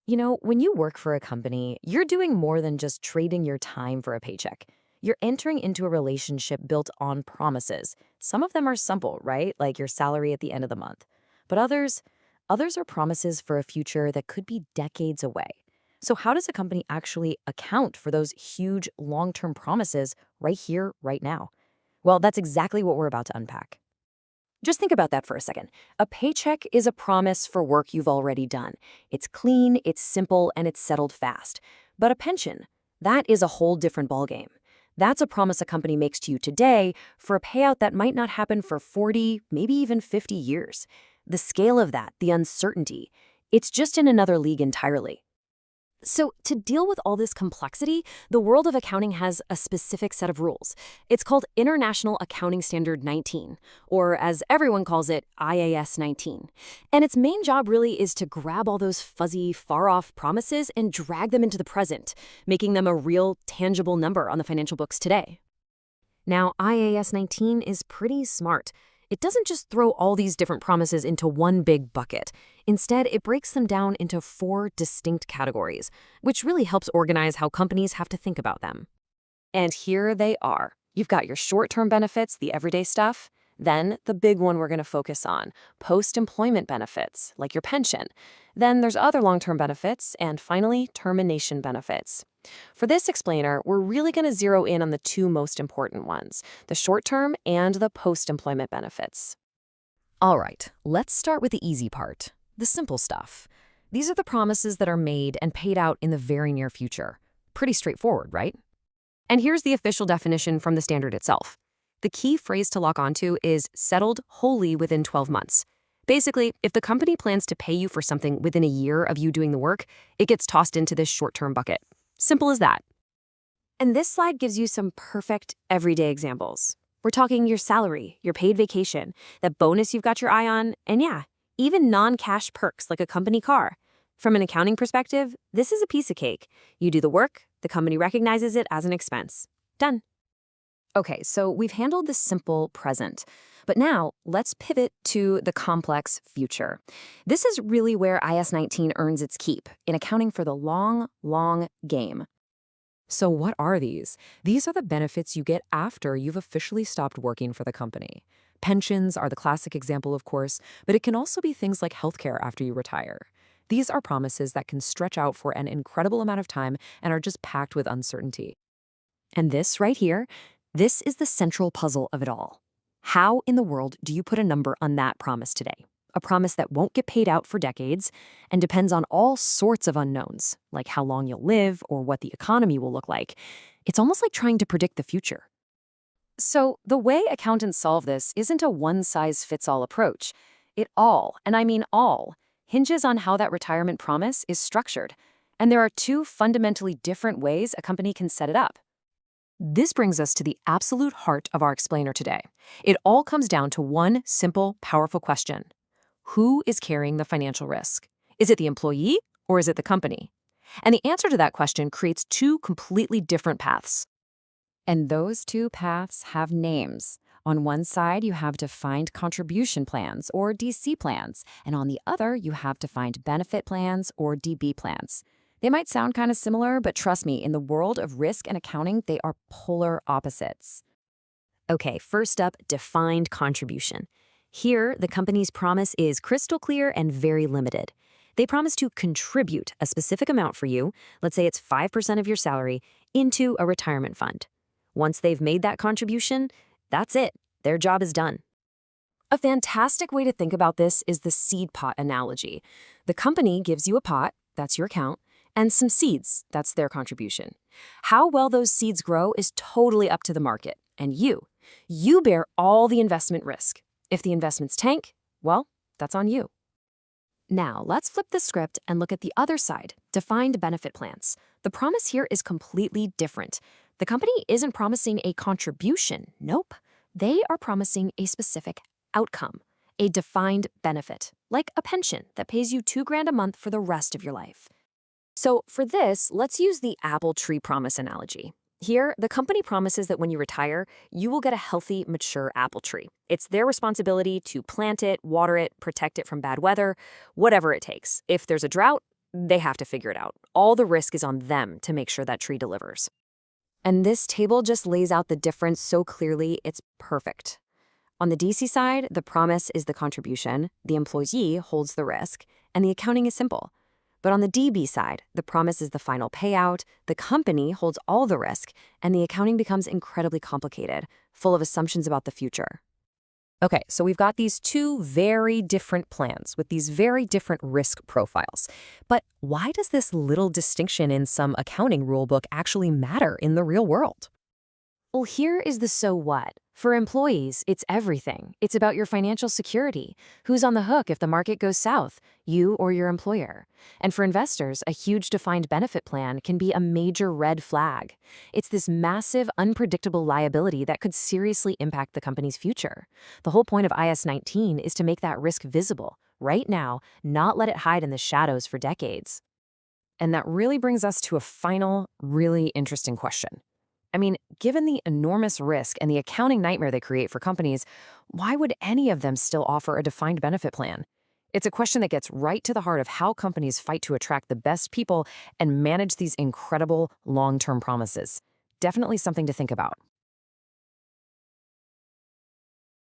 When you work for a company, you're doing more than just trading your time for a paycheck. You're entering into a relationship built on promises. Some of them are simple, right? Like your salary at the end of the month. But others are promises for a future that could be decades away. So how does a company actually account for those huge long-term promises right here, right now? Well, that's exactly what we're about to unpack. Just think about that for a second. A paycheck is a promise for work you've already done. It's clean, it's simple, and it's settled fast. But a pension, that is a whole different ballgame. That's a promise a company makes to you today for a payout that might not happen for 40, maybe even 50 years. The scale of that, the uncertainty, it's just in another league entirely. So, to deal with all this complexity, the world of accounting has a specific set of rules. It's called International Accounting Standard 19, or as everyone calls it, IAS 19. And its main job really is to grab all those fuzzy, far-off promises and drag them into the present, making them a real, tangible number on the financial books today. Now, IAS 19 is pretty smart. It doesn't just throw all these different promises into one big bucket. Instead, it breaks them down into 4 distinct categories, which really helps organize how companies have to think about them. And here they are. You've got your short-term benefits, the everyday stuff. Then the big one we're going to focus on, post-employment benefits, like your pension. Then there's other long-term benefits, and finally, termination benefits. For this explainer, we're really going to zero in on the 2 most important ones, the short-term and the post-employment benefits. All right, let's start with the easy part, the simple stuff. These are the promises that are made and paid out in the very near future. Pretty straightforward, right? And here's the official definition from the standard itself. The key phrase to lock onto is settled wholly within 12 months. Basically, if the company plans to pay you for something within a year of you doing the work, it gets tossed into this short-term bucket. Simple as that. And this slide gives you some perfect everyday examples. We're talking your salary, your paid vacation, that bonus you've got your eye on, and yeah, even non-cash perks like a company car. From an accounting perspective, this is a piece of cake. You do the work, the company recognizes it as an expense. Done. Okay, so we've handled the simple present. But now, let's pivot to the complex future. This is really where IAS 19 earns its keep, in accounting for the long, long game. So what are these? These are the benefits you get after you've officially stopped working for the company. Pensions are the classic example, of course, but it can also be things like healthcare after you retire. These are promises that can stretch out for an incredible amount of time and are just packed with uncertainty. And this right here, this is the central puzzle of it all. How in the world do you put a number on that promise today? A promise that won't get paid out for decades and depends on all sorts of unknowns, like how long you'll live or what the economy will look like. It's almost like trying to predict the future. So the way accountants solve this isn't a one-size-fits-all approach. It all, and I mean all, hinges on how that retirement promise is structured. And there are 2 fundamentally different ways a company can set it up. This brings us to the absolute heart of our explainer today. It all comes down to one simple, powerful question. Who is carrying the financial risk? Is it the employee or is it the company? And the answer to that question creates 2 completely different paths. And those 2 paths have names. On one side, you have defined contribution plans, or DC plans, and on the other, you have defined benefit plans, or DB plans. They might sound kind of similar, but trust me, in the world of risk and accounting, they are polar opposites. Okay, first up, defined contribution. Here, the company's promise is crystal clear and very limited. They promise to contribute a specific amount for you, let's say it's 5% of your salary, into a retirement fund. Once they've made that contribution, that's it. Their job is done. A fantastic way to think about this is the seed pot analogy. The company gives you a pot, that's your account, and some seeds, that's their contribution. How well those seeds grow is totally up to the market, and you bear all the investment risk. If the investments tank, well, that's on you. Now, let's flip the script and look at the other side, defined benefit plans. The promise here is completely different. The company isn't promising a contribution, nope. They are promising a specific outcome, a defined benefit, like a pension that pays you $2,000 a month for the rest of your life. So for this, let's use the apple tree promise analogy. Here, the company promises that when you retire, you will get a healthy, mature apple tree. It's their responsibility to plant it, water it, protect it from bad weather, whatever it takes. If there's a drought, They have to figure it out. All the risk is on them to make sure that tree delivers. And this table just lays out the difference so clearly, it's perfect. On the DC side, the promise is the contribution, the employee holds the risk, and the accounting is simple. But on the DB side, the promise is the final payout, the company holds all the risk, and the accounting becomes incredibly complicated, full of assumptions about the future. Okay, so we've got these two very different plans with these very different risk profiles. But why does this little distinction in some accounting rulebook actually matter in the real world? Well, here is the so what. For employees, it's everything. It's about your financial security. Who's on the hook if the market goes south, you or your employer? And for investors, a huge defined benefit plan can be a major red flag. It's this massive, unpredictable liability that could seriously impact the company's future. The whole point of IAS 19 is to make that risk visible, right now, not let it hide in the shadows for decades. And that really brings us to a final, really interesting question. I mean, given the enormous risk and the accounting nightmare they create for companies, why would any of them still offer a defined benefit plan? It's a question that gets right to the heart of how companies fight to attract the best people and manage these incredible long-term promises. Definitely something to think about.